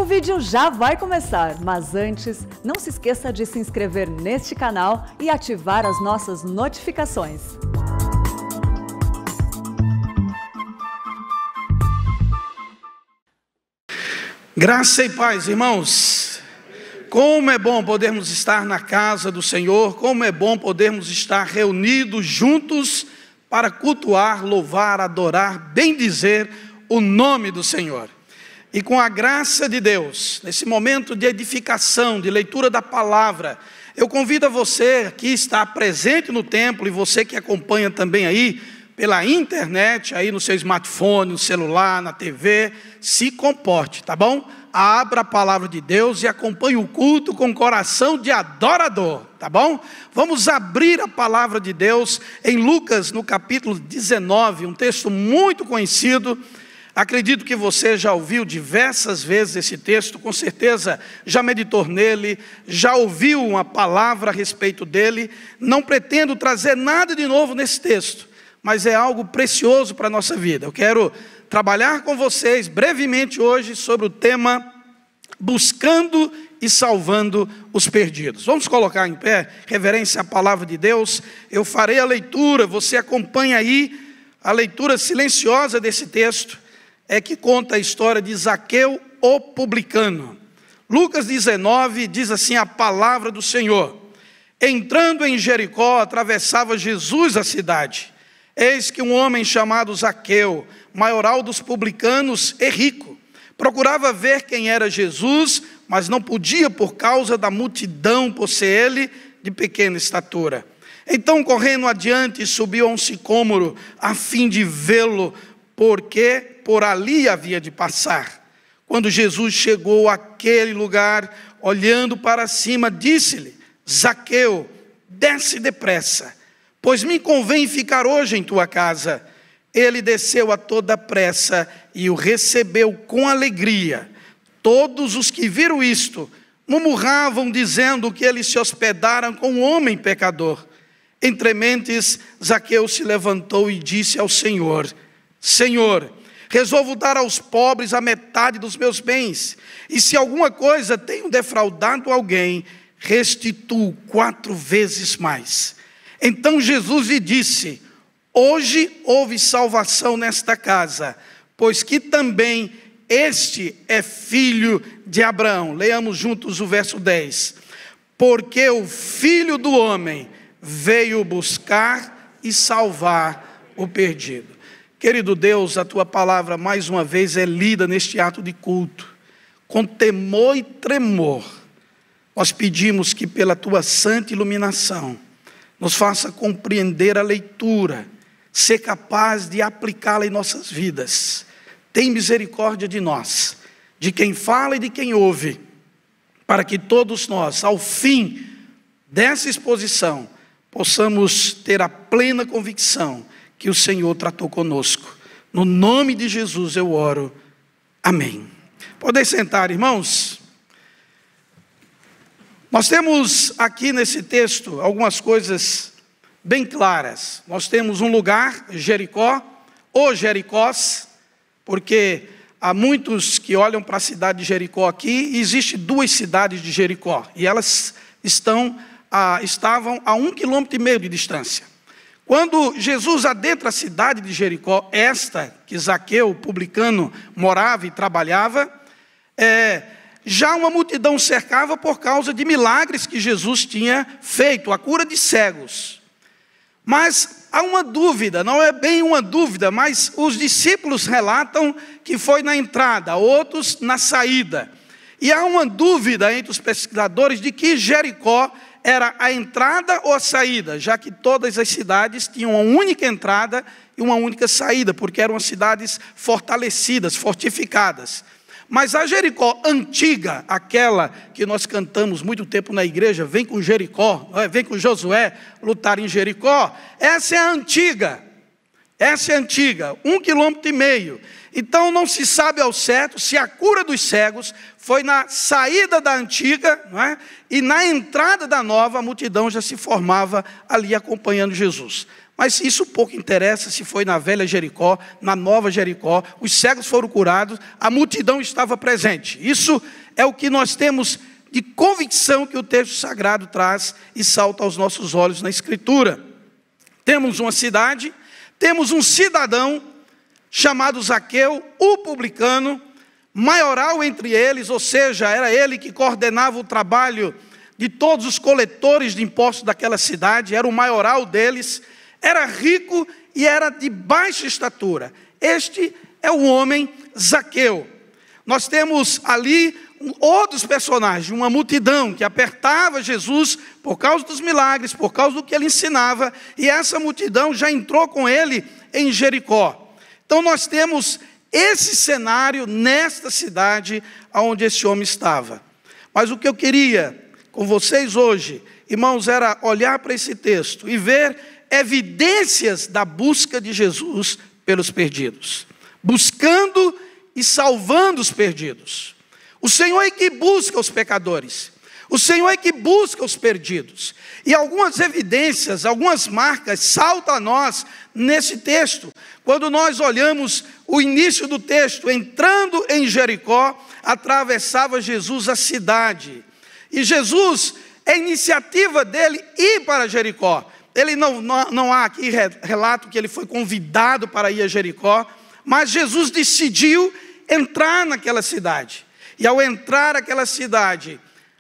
O vídeo já vai começar, mas antes, não se esqueça de se inscrever neste canal e ativar as nossas notificações. Graça e paz, irmãos. Como é bom podermos estar na casa do Senhor, como é bom podermos estar reunidos juntos para cultuar, louvar, adorar, bendizer o nome do Senhor. E com a graça de Deus, nesse momento de edificação, de leitura da palavra, eu convido a você que está presente no templo e você que acompanha também aí pela internet, aí no seu smartphone, no celular, na TV, se comporte, tá bom? Abra a palavra de Deus e acompanhe o culto com coração de adorador, tá bom? Vamos abrir a palavra de Deus em Lucas, no capítulo 19, um texto muito conhecido. Acredito que você já ouviu diversas vezes esse texto, com certeza já meditou nele, já ouviu uma palavra a respeito dele. Não pretendo trazer nada de novo nesse texto, mas é algo precioso para a nossa vida. Eu quero trabalhar com vocês brevemente hoje sobre o tema buscando e salvando os perdidos. Vamos colocar em pé, reverência à palavra de Deus. Eu farei a leitura, você acompanha aí a leitura silenciosa desse texto, que conta a história de Zaqueu, o publicano. Lucas 19 diz assim a palavra do Senhor: entrando em Jericó, atravessava Jesus a cidade. Eis que um homem chamado Zaqueu, maioral dos publicanos e rico, procurava ver quem era Jesus, mas não podia por causa da multidão, por ser ele de pequena estatura. Então, correndo adiante, subiu a um sicômoro, a fim de vê-lo, porque por ali havia de passar. Quando Jesus chegou àquele lugar, olhando para cima, disse-lhe: Zaqueu, desce depressa, pois me convém ficar hoje em tua casa. Ele desceu a toda pressa e o recebeu com alegria. Todos os que viram isto murmuravam, dizendo que ele se hospedara com um homem pecador. Entre mentes, Zaqueu se levantou e disse ao Senhor: Senhor, resolvo dar aos pobres a metade dos meus bens, e se alguma coisa tenho defraudado alguém, restituo 4 vezes mais. Então Jesus lhe disse: hoje houve salvação nesta casa, pois que também este é filho de Abraão. Leamos juntos o verso 10. Porque o Filho do Homem veio buscar e salvar o perdido. Querido Deus, a tua palavra mais uma vez é lida neste ato de culto, com temor e tremor. Nós pedimos que pela tua santa iluminação nos faça compreender a leitura, ser capaz de aplicá-la em nossas vidas. Tem misericórdia de nós, de quem fala e de quem ouve, para que todos nós, ao fim dessa exposição, possamos ter a plena convicção que o Senhor tratou conosco. No nome de Jesus eu oro. Amém. Podem sentar, irmãos. Nós temos aqui nesse texto algumas coisas bem claras. Nós temos um lugar, Jericó, ou Jericós, porque há muitos que olham para a cidade de Jericó aqui, e existem 2 cidades de Jericó, e elas estavam a 1,5 km de distância. Quando Jesus adentra a cidade de Jericó, esta que Zaqueu, o publicano, morava e trabalhava, já uma multidão cercava por causa de milagres que Jesus tinha feito, a cura de cegos. Mas há uma dúvida, não é bem uma dúvida, mas os discípulos relatam que foi na entrada, outros na saída. E há uma dúvida entre os pesquisadores de que Jericó era a entrada ou a saída, já que todas as cidades tinham uma única entrada e uma única saída, porque eram cidades fortalecidas, fortificadas. Mas a Jericó antiga, aquela que nós cantamos muito tempo na igreja, vem com Jericó, vem com Josué lutar em Jericó, essa é a antiga, 1,5 km. Então não se sabe ao certo se a cura dos cegos foi na saída da antiga, não é? E na entrada da nova, a multidão já se formava ali acompanhando Jesus. Mas isso pouco interessa se foi na velha Jericó, na nova Jericó. Os cegos foram curados, a multidão estava presente. Isso é o que nós temos de convicção que o texto sagrado traz e salta aos nossos olhos na Escritura. Temos uma cidade, temos um cidadão chamado Zaqueu, o publicano, maioral entre eles, ou seja, era ele que coordenava o trabalho de todos os coletores de impostos daquela cidade, era o maioral deles, era rico e era de baixa estatura. Este é o homem Zaqueu. Nós temos ali outros personagens, uma multidão que apertava Jesus por causa dos milagres, por causa do que ele ensinava, e essa multidão já entrou com ele em Jericó. Então nós temos esse cenário nesta cidade onde esse homem estava. Mas o que eu queria com vocês hoje, irmãos, era olhar para esse texto e ver evidências da busca de Jesus pelos perdidos, buscando e salvando os perdidos. O Senhor é que busca os pecadores, o Senhor é que busca os perdidos. E algumas evidências, algumas marcas saltam a nós nesse texto. Quando nós olhamos o início do texto, entrando em Jericó, atravessava Jesus a cidade. E Jesus, é iniciativa dele ir para Jericó. Ele não há aqui relato que ele foi convidado para ir a Jericó, mas Jesus decidiu entrar naquela cidade. E ao entrar naquela cidade,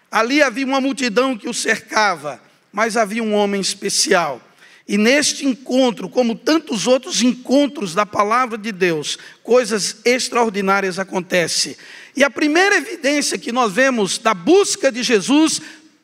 ali havia uma multidão que o cercava, mas havia um homem especial. E neste encontro, como tantos outros encontros da palavra de Deus, coisas extraordinárias acontecem. E a primeira evidência que nós vemos da busca de Jesus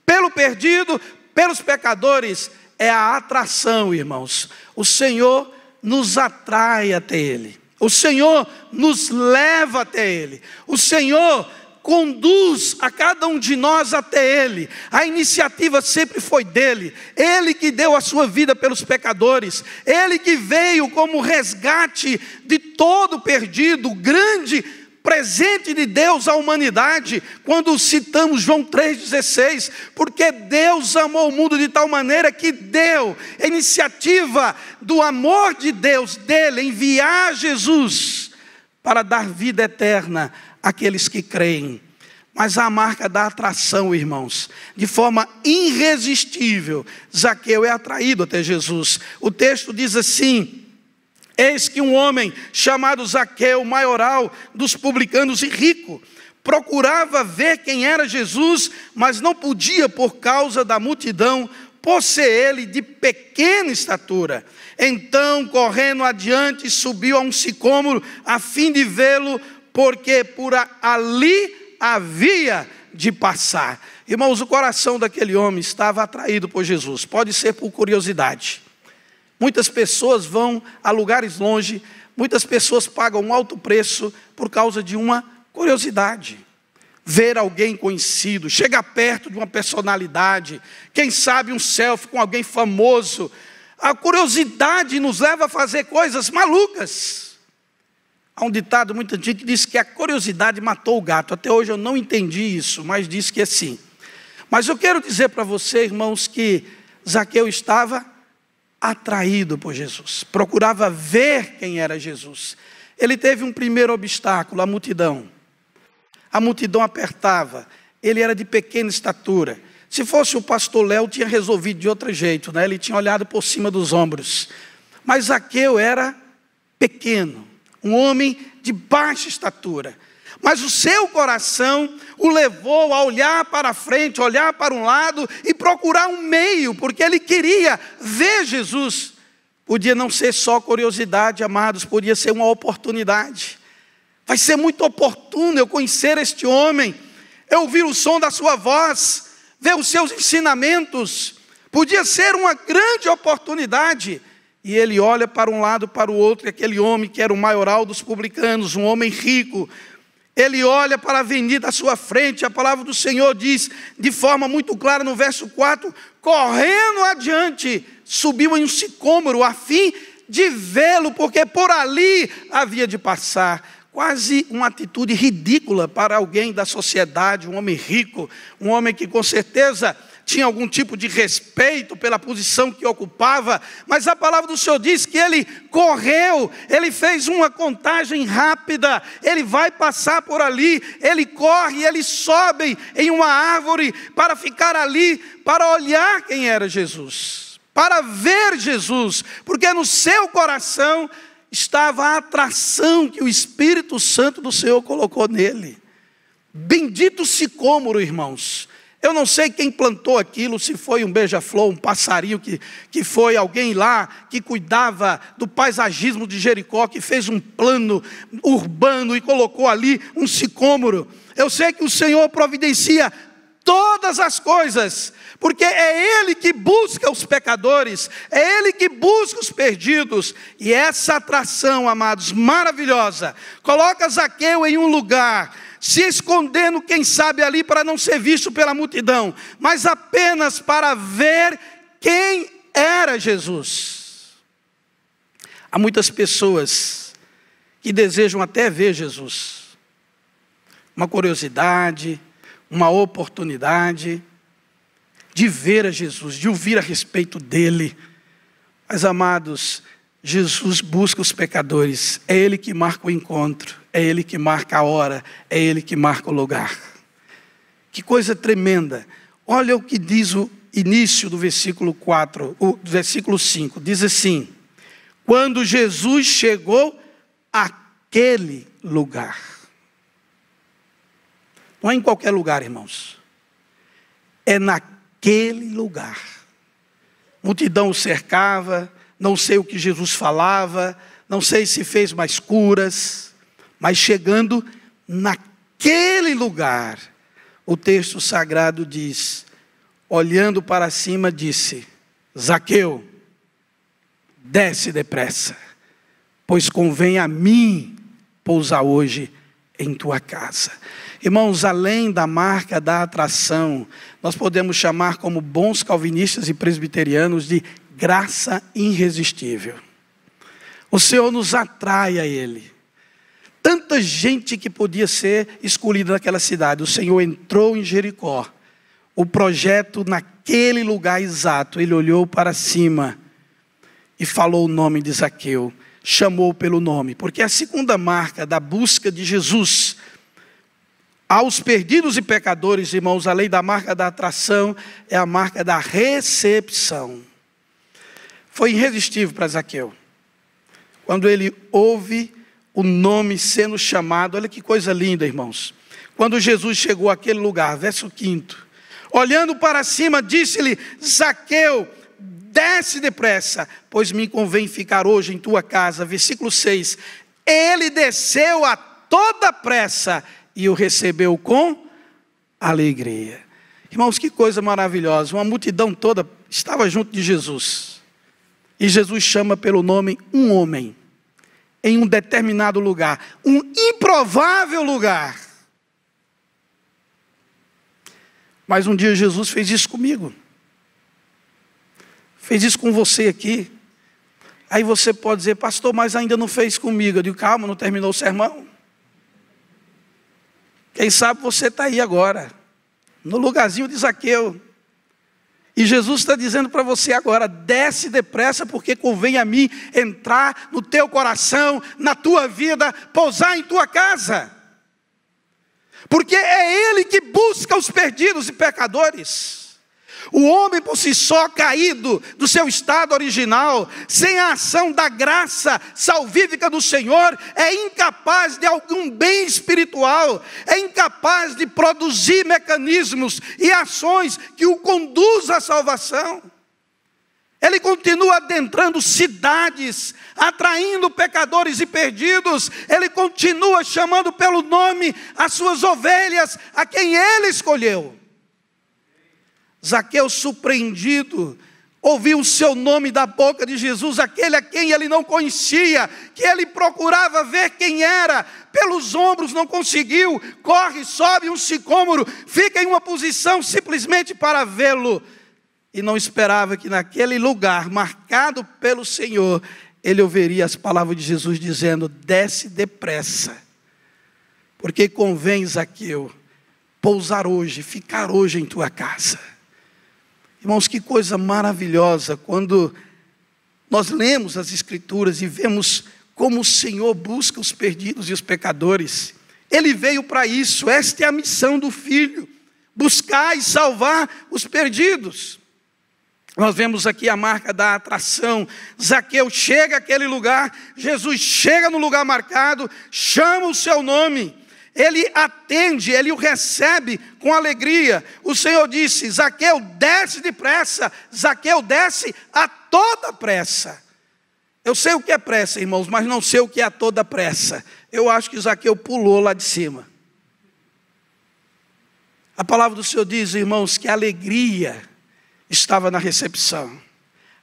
pelo perdido, pelos pecadores, é a atração, irmãos. O Senhor nos atrai até Ele. O Senhor nos leva até Ele. O Senhor conduz a cada um de nós até Ele. A iniciativa sempre foi dele. Ele que deu a sua vida pelos pecadores. Ele que veio como resgate de todo perdido, grande presente de Deus à humanidade, quando citamos João 3,16, porque Deus amou o mundo de tal maneira que deu a iniciativa do amor de Deus, dele, enviar Jesus para dar vida eterna àqueles que creem. Mas a marca da atração, irmãos, de forma irresistível, Zaqueu é atraído até Jesus. O texto diz assim: eis que um homem chamado Zaqueu, maioral dos publicanos e rico, procurava ver quem era Jesus, mas não podia por causa da multidão, por ser ele de pequena estatura. Então, correndo adiante, subiu a um sicômoro, a fim de vê-lo, porque por ali havia de passar. Irmãos, o coração daquele homem estava atraído por Jesus. Pode ser por curiosidade. Muitas pessoas vão a lugares longe, muitas pessoas pagam um alto preço por causa de uma curiosidade. Ver alguém conhecido, chegar perto de uma personalidade, quem sabe um selfie com alguém famoso. A curiosidade nos leva a fazer coisas malucas. Há um ditado muito antigo que diz que a curiosidade matou o gato. Até hoje eu não entendi isso, mas diz que é sim. Mas eu quero dizer para você, irmãos, que Zaqueu estava atraído por Jesus, procurava ver quem era Jesus. Ele teve um primeiro obstáculo, a multidão. A multidão apertava, ele era de pequena estatura. Se fosse o pastor Léo, tinha resolvido de outro jeito, né? Ele tinha olhado por cima dos ombros. Mas Zaqueu era pequeno, um homem de baixa estatura. Mas o seu coração o levou a olhar para frente, olhar para um lado e procurar um meio, porque ele queria ver Jesus. Podia não ser só curiosidade, amados, podia ser uma oportunidade. Vai ser muito oportuno eu conhecer este homem, eu ouvir o som da sua voz, ver os seus ensinamentos. Podia ser uma grande oportunidade. E ele olha para um lado, para o outro, e aquele homem que era o maioral dos publicanos, um homem rico, ele olha para a avenida à sua frente. A palavra do Senhor diz de forma muito clara no verso 4, correndo adiante, subiu em um sicômoro a fim de vê-lo, porque por ali havia de passar. Quase uma atitude ridícula para alguém da sociedade, um homem rico, um homem que com certeza tinha algum tipo de respeito pela posição que ocupava, mas a palavra do Senhor diz que ele correu, ele fez uma contagem rápida, ele vai passar por ali, ele corre, ele sobe em uma árvore para ficar ali, para olhar quem era Jesus, para ver Jesus, porque no seu coração estava a atração que o Espírito Santo do Senhor colocou nele. Bendito sicômoro, irmãos. Eu não sei quem plantou aquilo, se foi um beija-flor, um passarinho, que foi alguém lá que cuidava do paisagismo de Jericó, que fez um plano urbano e colocou ali um sicômoro. Eu sei que o Senhor providencia todas as coisas, porque é Ele que busca os pecadores, é Ele que busca os perdidos, e essa atração, amados, maravilhosa, coloca Zaqueu em um lugar, se escondendo, quem sabe ali, para não ser visto pela multidão, mas apenas para ver quem era Jesus. Há muitas pessoas que desejam até ver Jesus, uma curiosidade, uma oportunidade de ver a Jesus, de ouvir a respeito dele. Mas, amados, Jesus busca os pecadores, é Ele que marca o encontro, é Ele que marca a hora, é Ele que marca o lugar. Que coisa tremenda. Olha o que diz o início do versículo 4, o versículo 5, diz assim: quando Jesus chegou àquele lugar. Não é em qualquer lugar, irmãos, é naquele lugar. Multidão o cercava, não sei o que Jesus falava, não sei se fez mais curas, mas chegando naquele lugar, o texto sagrado diz, olhando para cima, disse: Zaqueu, desce depressa, pois convém a mim pousar hoje em tua casa. Irmãos, além da marca da atração, nós podemos chamar, como bons calvinistas e presbiterianos, de graça irresistível. O Senhor nos atrai a Ele. Tanta gente que podia ser escolhida naquela cidade, o Senhor entrou em Jericó. O projeto naquele lugar exato, Ele olhou para cima e falou o nome de Zaqueu, chamou pelo nome, porque a segunda marca da busca de Jesus aos perdidos e pecadores, irmãos, além da marca da atração, é a marca da recepção. Foi irresistível para Zaqueu. Quando ele ouve o nome sendo chamado, olha que coisa linda, irmãos. Quando Jesus chegou àquele lugar, verso 5, olhando para cima, disse-lhe: Zaqueu, desce depressa, pois me convém ficar hoje em tua casa. Versículo 6, ele desceu a toda pressa e o recebeu com alegria. Irmãos, que coisa maravilhosa. Uma multidão toda estava junto de Jesus. E Jesus chama pelo nome um homem, em um determinado lugar, um improvável lugar. Mas um dia Jesus fez isso comigo. Fez isso com você aqui. Aí você pode dizer: pastor, mas ainda não fez comigo. Eu digo: calma, não terminou o sermão. Quem sabe você está aí agora, no lugarzinho de Zaqueu. E Jesus está dizendo para você agora: desce depressa, porque convém a mim entrar no teu coração, na tua vida, pousar em tua casa. Porque é Ele que busca os perdidos e pecadores. O homem por si só, caído do seu estado original, sem a ação da graça salvífica do Senhor, é incapaz de algum bem espiritual, é incapaz de produzir mecanismos e ações que o conduzam à salvação. Ele continua adentrando cidades, atraindo pecadores e perdidos, ele continua chamando pelo nome as suas ovelhas, a quem ele escolheu. Zaqueu, surpreendido, ouviu o seu nome da boca de Jesus, aquele a quem ele não conhecia, que ele procurava ver quem era, pelos ombros não conseguiu, corre, sobe um sicômoro, fica em uma posição simplesmente para vê-lo, e não esperava que naquele lugar marcado pelo Senhor, ele ouviria as palavras de Jesus dizendo: desce depressa, porque convém, Zaqueu, pousar hoje, ficar hoje em tua casa. Irmãos, que coisa maravilhosa quando nós lemos as Escrituras e vemos como o Senhor busca os perdidos e os pecadores. Ele veio para isso, esta é a missão do Filho, buscar e salvar os perdidos. Nós vemos aqui a marca da atração. Zaqueu chega àquele lugar, Jesus chega no lugar marcado, chama o seu nome, ele atende, ele o recebe com alegria. O Senhor disse: Zaqueu, desce depressa. Zaqueu, desce a toda pressa. Eu sei o que é pressa, irmãos, mas não sei o que é a toda pressa. Eu acho que Zaqueu pulou lá de cima. A palavra do Senhor diz, irmãos, que a alegria estava na recepção.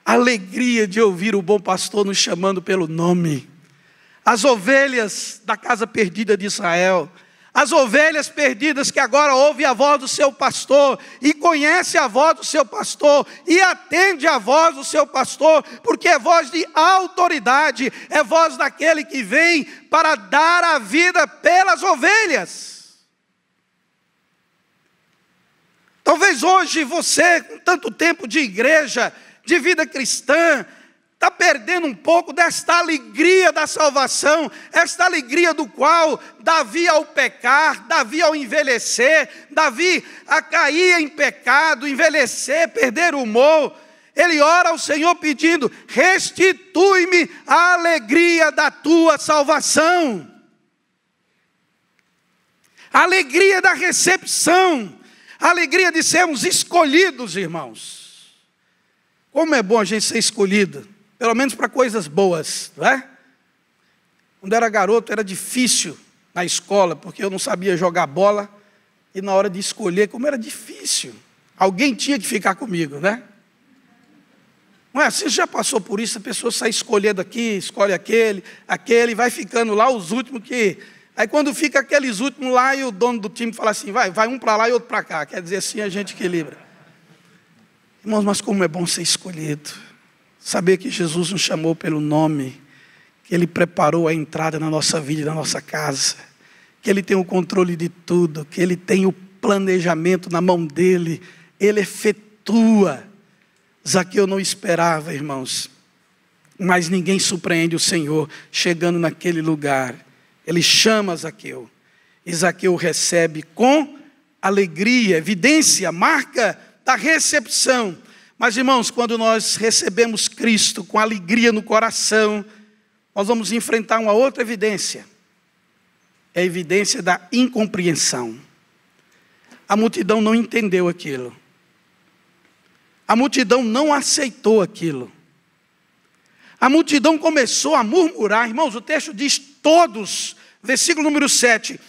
A alegria de ouvir o bom pastor nos chamando pelo nome. As ovelhas da casa perdida de Israel, as ovelhas perdidas que agora ouvem a voz do seu pastor, e conhece a voz do seu pastor, e atende a voz do seu pastor, porque é voz de autoridade, é voz daquele que vem para dar a vida pelas ovelhas. Talvez hoje você, com tanto tempo de igreja, de vida cristã, está perdendo um pouco desta alegria da salvação, esta alegria do qual Davi ao pecar, Davi ao envelhecer, Davi a cair em pecado, envelhecer, perder o humor, ele ora ao Senhor pedindo: restitui-me a alegria da tua salvação, a alegria da recepção, a alegria de sermos escolhidos, irmãos. Como é bom a gente ser escolhido, pelo menos para coisas boas, não é? Quando era garoto era difícil na escola, porque eu não sabia jogar bola, e na hora de escolher, como era difícil, alguém tinha que ficar comigo, né? Não é assim? Você já passou por isso? A pessoa sai escolhendo aqui, escolhe aquele, vai ficando lá os últimos que... Aí quando fica aqueles últimos lá, e o dono do time fala assim, vai um para lá e outro para cá, quer dizer assim, a gente equilibra. Irmãos, mas como é bom ser escolhido. Saber que Jesus nos chamou pelo nome, que Ele preparou a entrada na nossa vida e na nossa casa, que Ele tem o controle de tudo, que Ele tem o planejamento na mão dEle, Ele efetua. Zaqueu não esperava, irmãos, mas ninguém surpreende o Senhor chegando naquele lugar. Ele chama Zaqueu, e Zaqueu recebe com alegria, evidência, marca da recepção. Mas, irmãos, quando nós recebemos Cristo com alegria no coração, nós vamos enfrentar uma outra evidência. É a evidência da incompreensão. A multidão não entendeu aquilo. A multidão não aceitou aquilo. A multidão começou a murmurar. Irmãos, o texto diz todos, versículo número 7.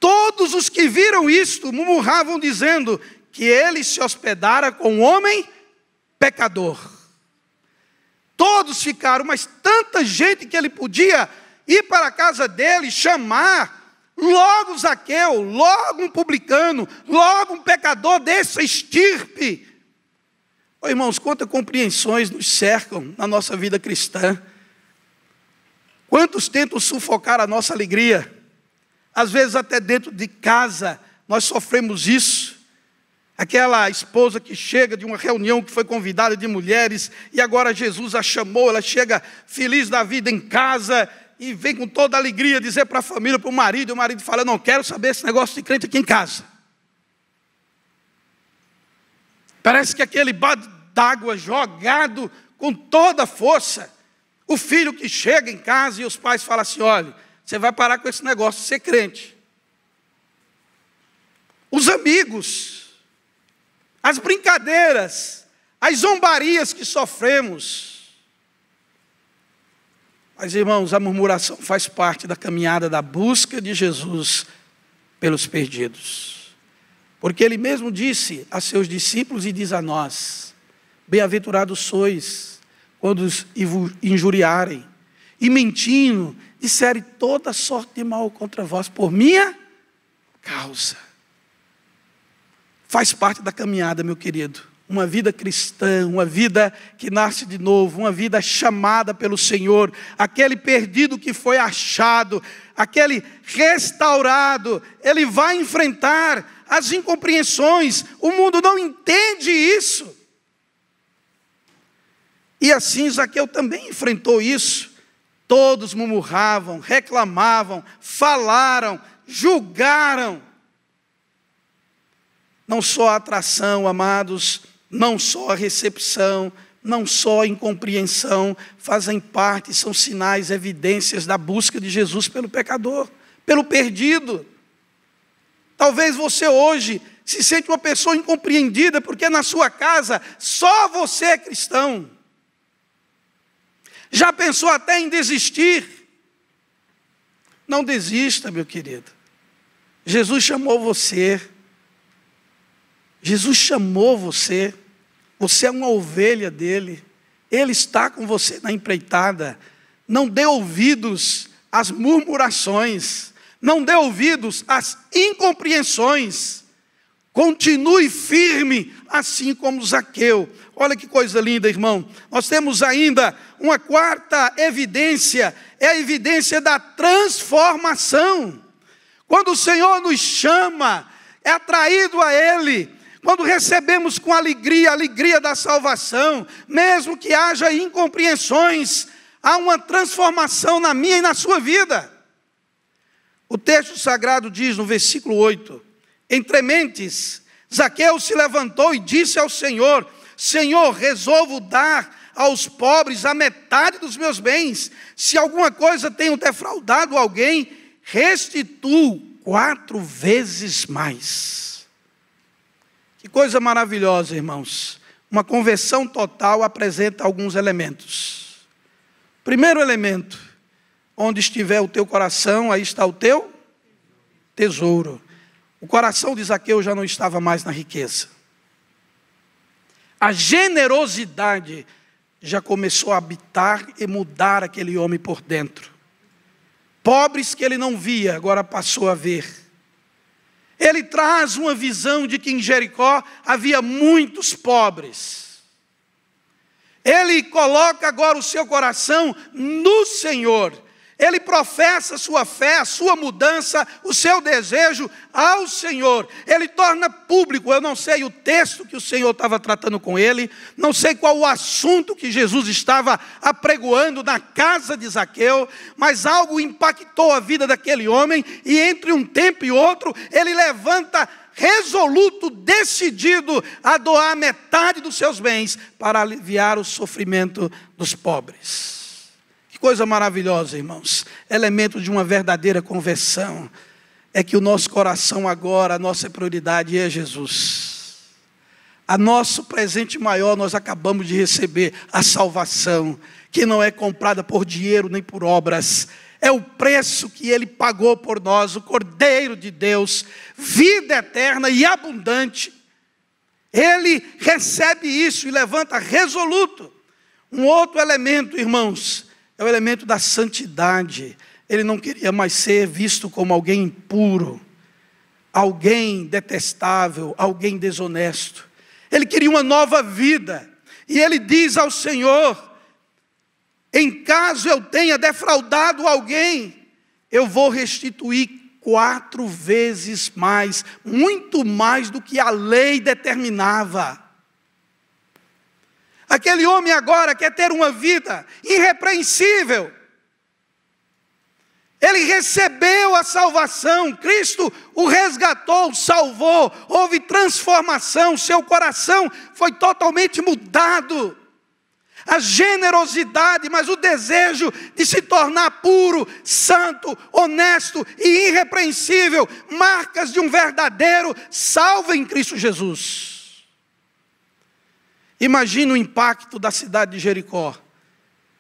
Todos os que viram isto murmuravam dizendo que ele se hospedara com um homem pecador. Todos ficaram, mas tanta gente que ele podia ir para a casa dele, chamar logo Zaqueu, logo um publicano, logo um pecador dessa estirpe. Oh, irmãos, quantas compreensões nos cercam na nossa vida cristã. Quantos tentam sufocar a nossa alegria? Às vezes até dentro de casa nós sofremos isso. Aquela esposa que chega de uma reunião que foi convidada de mulheres, e agora Jesus a chamou, ela chega feliz da vida em casa, e vem com toda a alegria dizer para a família, para o marido, e o marido fala: não quero saber esse negócio de crente aqui em casa. Parece que aquele balde d'água jogado com toda a força. O filho que chega em casa e os pais falam assim: olha, você vai parar com esse negócio de ser crente. Os amigos, as brincadeiras, as zombarias que sofremos. Mas, irmãos, a murmuração faz parte da caminhada da busca de Jesus pelos perdidos. Porque Ele mesmo disse a seus discípulos e diz a nós: bem-aventurados sois quando os injuriarem e mentindo disserem toda sorte de mal contra vós por minha causa. Faz parte da caminhada, meu querido. Uma vida cristã, uma vida que nasce de novo, uma vida chamada pelo Senhor. Aquele perdido que foi achado, aquele restaurado, ele vai enfrentar as incompreensões. O mundo não entende isso. E assim Zaqueu também enfrentou isso. Todos murmuravam, reclamavam, falaram, julgaram. Não só a atração, amados, não só a recepção, não só a incompreensão, fazem parte, são sinais, evidências da busca de Jesus pelo pecador, pelo perdido. Talvez você hoje se sente uma pessoa incompreendida, porque na sua casa só você é cristão. Já pensou até em desistir? Não desista, meu querido. Jesus chamou você. Jesus chamou você. Você é uma ovelha dele. Ele está com você na empreitada. Não dê ouvidos às murmurações. Não dê ouvidos às incompreensões. Continue firme, assim como Zaqueu. Olha que coisa linda, irmão. Nós temos ainda uma quarta evidência, é a evidência da transformação. Quando o Senhor nos chama, é atraído a Ele. Quando recebemos com alegria, a alegria da salvação, mesmo que haja incompreensões, há uma transformação na minha e na sua vida. O texto sagrado diz no versículo 8, entre mentes, Zaqueu se levantou e disse ao Senhor, Senhor, resolvo dar aos pobres a metade dos meus bens. Se alguma coisa tenho defraudado alguém, restituo 4 vezes mais. Que coisa maravilhosa, irmãos. Uma conversão total apresenta alguns elementos. Primeiro elemento, onde estiver o teu coração, aí está o teu tesouro. O coração de Zaqueu já não estava mais na riqueza. A generosidade já começou a habitar e mudar aquele homem por dentro. Pobres que ele não via, agora passou a ver. Ele traz uma visão de que em Jericó havia muitos pobres. Ele coloca agora o seu coração no Senhor. Ele professa a sua fé, a sua mudança, o seu desejo ao Senhor. Ele torna público, eu não sei o texto que o Senhor estava tratando com ele, não sei qual o assunto que Jesus estava apregoando na casa de Zaqueu, mas algo impactou a vida daquele homem, e entre um tempo e outro, ele levanta resoluto, decidido a doar metade dos seus bens para aliviar o sofrimento dos pobres. Coisa maravilhosa, irmãos. Elemento de uma verdadeira conversão é que o nosso coração agora, a nossa prioridade é Jesus. A nosso presente maior nós acabamos de receber, a salvação, que não é comprada por dinheiro nem por obras. É o preço que Ele pagou por nós, o Cordeiro de Deus, vida eterna e abundante. Ele recebe isso e levanta resoluto. Um outro elemento, irmãos, é o elemento da santidade. Ele não queria mais ser visto como alguém impuro, alguém detestável, alguém desonesto. Ele queria uma nova vida. E ele diz ao Senhor, em caso eu tenha defraudado alguém, eu vou restituir 4 vezes mais, muito mais do que a lei determinava. Aquele homem agora quer ter uma vida irrepreensível. Ele recebeu a salvação, Cristo o resgatou, o salvou, houve transformação, seu coração foi totalmente mudado. A generosidade, mas o desejo de se tornar puro, santo, honesto e irrepreensível, marcas de um verdadeiro salvo em Cristo Jesus. Imagina o impacto da cidade de Jericó.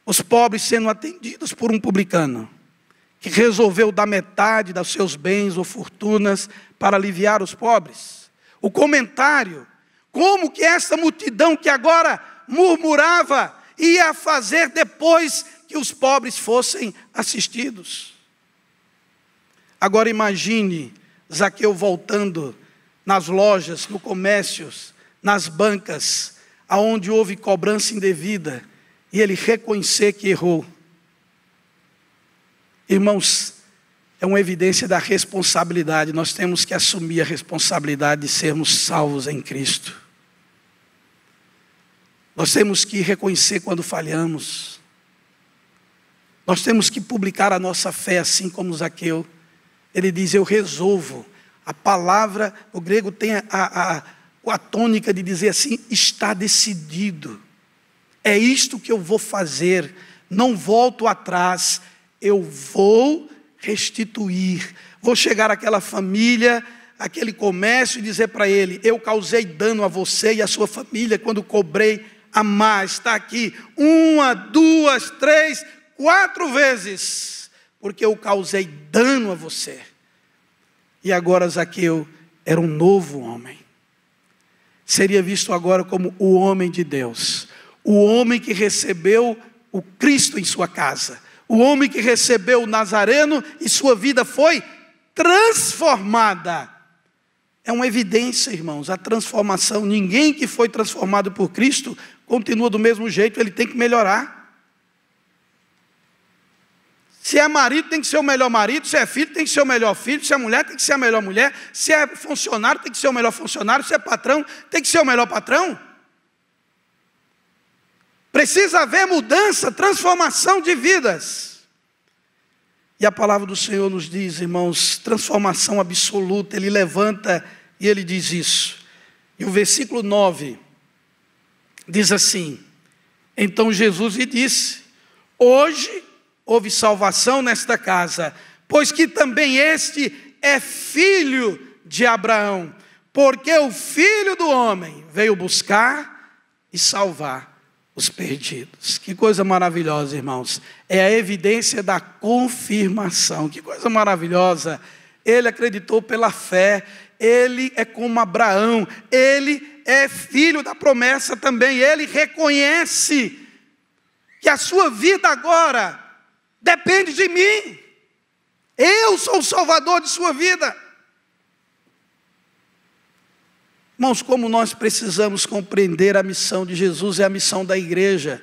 Os pobres sendo atendidos por um publicano, que resolveu dar metade dos seus bens ou fortunas para aliviar os pobres. O comentário, como que essa multidão que agora murmurava, ia fazer depois que os pobres fossem assistidos. Agora imagine Zaqueu voltando nas lojas, no comércios, nas bancas, aonde houve cobrança indevida, e ele reconhecer que errou. Irmãos, é uma evidência da responsabilidade. Nós temos que assumir a responsabilidade de sermos salvos em Cristo. Nós temos que reconhecer quando falhamos. Nós temos que publicar a nossa fé, assim como Zaqueu. Ele diz, eu resolvo. A palavra, o grego tem a tônica de dizer assim, está decidido. É isto que eu vou fazer. Não volto atrás. Eu vou restituir. Vou chegar àquela família, àquele comércio e dizer para ele, eu causei dano a você e a sua família quando cobrei a mais. Está aqui 1, 2, 3, 4 vezes, porque eu causei dano a você. E agora Zaqueu era um novo homem. Seria visto agora como o homem de Deus. O homem que recebeu o Cristo em sua casa. O homem que recebeu o Nazareno e sua vida foi transformada. É uma evidência, irmãos, a transformação. Ninguém que foi transformado por Cristo continua do mesmo jeito, ele tem que melhorar. Se é marido, tem que ser o melhor marido. Se é filho, tem que ser o melhor filho. Se é mulher, tem que ser a melhor mulher. Se é funcionário, tem que ser o melhor funcionário. Se é patrão, tem que ser o melhor patrão. Precisa haver mudança, transformação de vidas. E a palavra do Senhor nos diz, irmãos, transformação absoluta. Ele levanta e ele diz isso. E o versículo 9 diz assim, então Jesus lhe disse, hoje houve salvação nesta casa, pois que também este é filho de Abraão, porque o Filho do Homem veio buscar e salvar os perdidos. Que coisa maravilhosa, irmãos. É a evidência da confirmação. Que coisa maravilhosa. Ele acreditou pela fé. Ele é como Abraão. Ele é filho da promessa também. Ele reconhece que a sua vida agora depende de mim. Eu sou o salvador de sua vida. Irmãos, como nós precisamos compreender a missão de Jesus e a missão da igreja.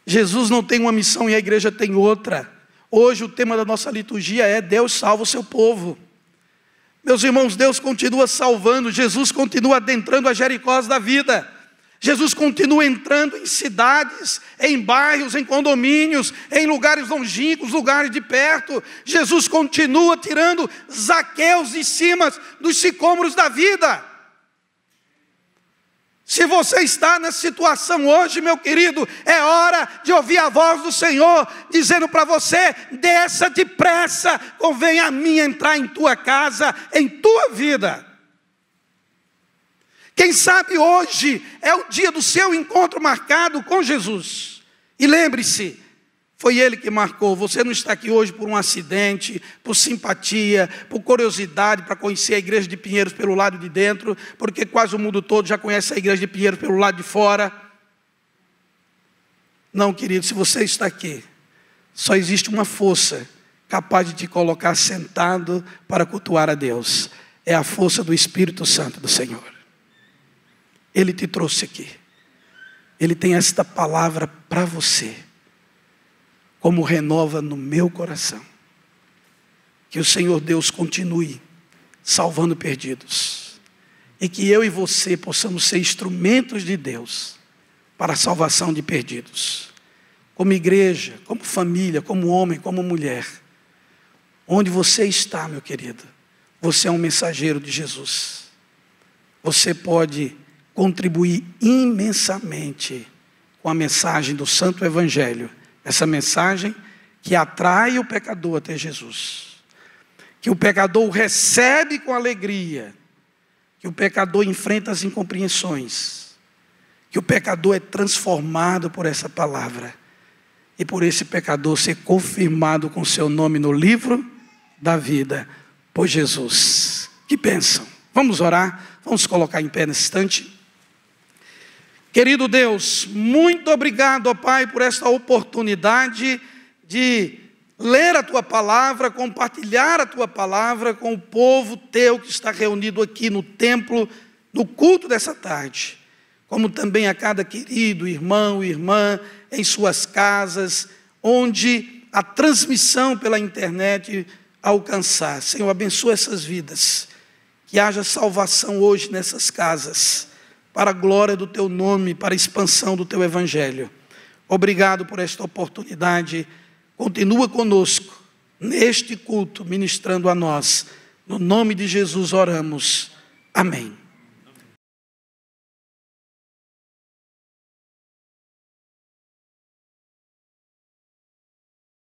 Jesus não tem uma missão e a igreja tem outra. Hoje o tema da nossa liturgia é Deus salva o seu povo. Meus irmãos, Deus continua salvando, Jesus continua adentrando a Jericós da vida. Jesus continua entrando em cidades, em bairros, em condomínios, em lugares longínquos, lugares de perto. Jesus continua tirando Zaqueus de cima dos sicômoros da vida. Se você está nessa situação hoje, meu querido, é hora de ouvir a voz do Senhor, dizendo para você, desça depressa, convém a mim entrar em tua casa, em tua vida. Quem sabe hoje é o dia do seu encontro marcado com Jesus. E lembre-se, foi Ele que marcou. Você não está aqui hoje por um acidente, por simpatia, por curiosidade para conhecer a igreja de Pinheiros pelo lado de dentro, porque quase o mundo todo já conhece a igreja de Pinheiros pelo lado de fora. Não, querido, se você está aqui, só existe uma força capaz de te colocar sentado para cultuar a Deus. É a força do Espírito Santo do Senhor. Ele te trouxe aqui. Ele tem esta palavra para você. Como renova no meu coração. Que o Senhor Deus continue salvando perdidos. E que eu e você possamos ser instrumentos de Deus para a salvação de perdidos. Como igreja, como família, como homem, como mulher. Onde você está, meu querido, você é um mensageiro de Jesus. Você pode contribuir imensamente com a mensagem do Santo Evangelho. Essa mensagem que atrai o pecador até Jesus. Que o pecador o recebe com alegria. Que o pecador enfrenta as incompreensões. Que o pecador é transformado por essa palavra. E por esse pecador ser confirmado com seu nome no livro da vida por Jesus. Que bênção. Vamos orar. Vamos colocar em pé nesse instante. Querido Deus, muito obrigado, ó Pai, por esta oportunidade de ler a Tua palavra, compartilhar a Tua palavra com o povo Teu que está reunido aqui no templo, no culto dessa tarde. Como também a cada querido irmão e irmã em suas casas, onde a transmissão pela internet alcançar. Senhor, abençoa essas vidas, que haja salvação hoje nessas casas. para a glória do teu nome, para a expansão do teu evangelho. Obrigado por esta oportunidade. Continua conosco neste culto, ministrando a nós. No nome de Jesus oramos. Amém.